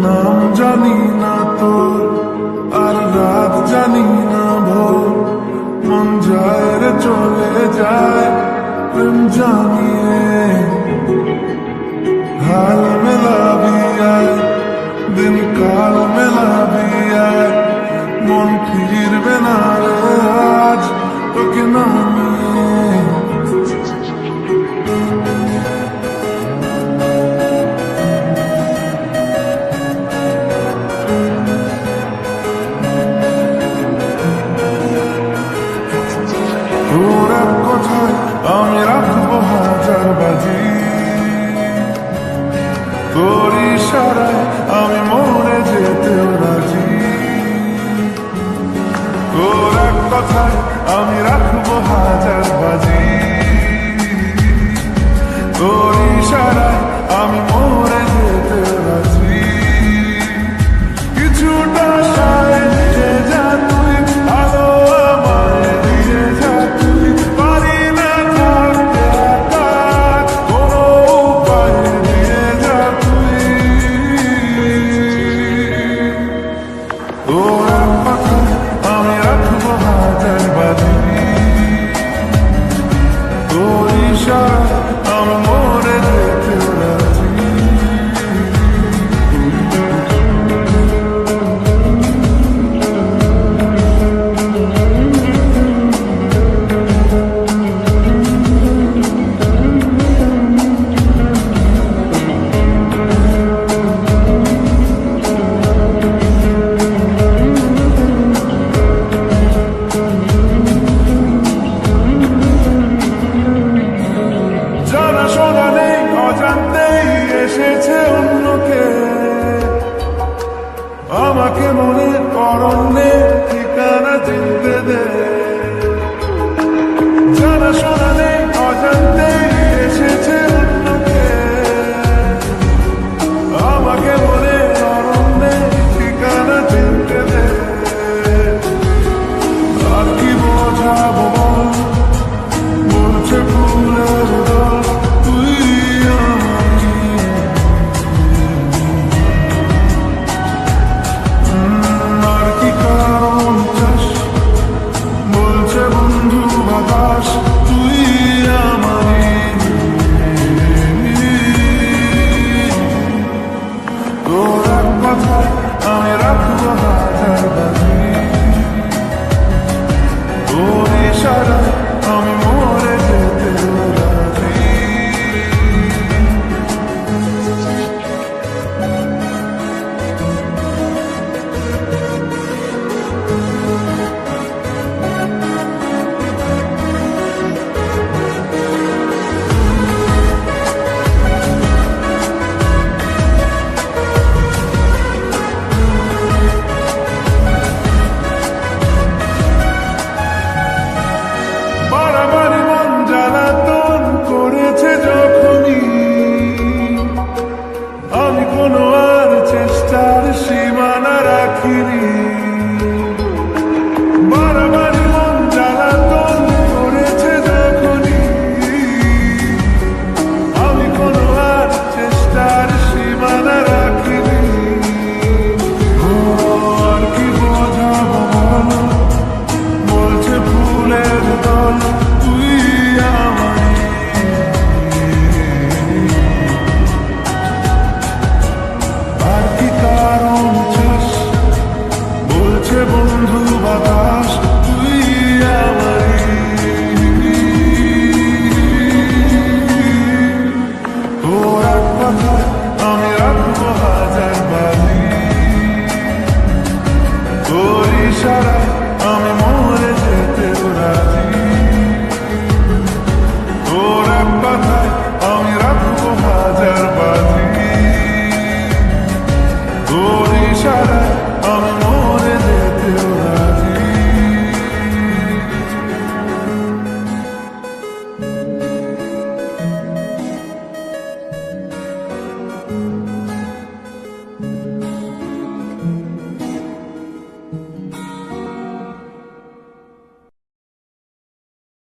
নাম জানি না তোর আর রাত জানি না ভোর, মন যায় রে চলে যায় প্রেম জানিয়ে। হাল মেলাবি আয়, দিন কাল মেলাবি আয়, মন ফিরবে না রে আজ তোকে না নিয়ে। তোর এক কথায় আমি রাখবো হাজার বাজি, তোর ইশারায় আমি মরে যেতেও রাজি। তোর এক কথায় আমি রাখবো হাজার বাজি, তোর ইশারায় আমি মরে যেতেও রাজি। কিছুটা সাহায্যে যা তুই, আলো আমায় দিয়ে যা তুই, পারি না থাকতে একা কোনো উপায় দিয়ে যা তুই। তোর কথায় আমি রাখবো হাজার বাজি, তোর ইশারায় আমি মরে যেতেও রাজি। জানা শোনা নেই, অজান্তেই এসেছে অন্যকে, আমাকে মনে করণে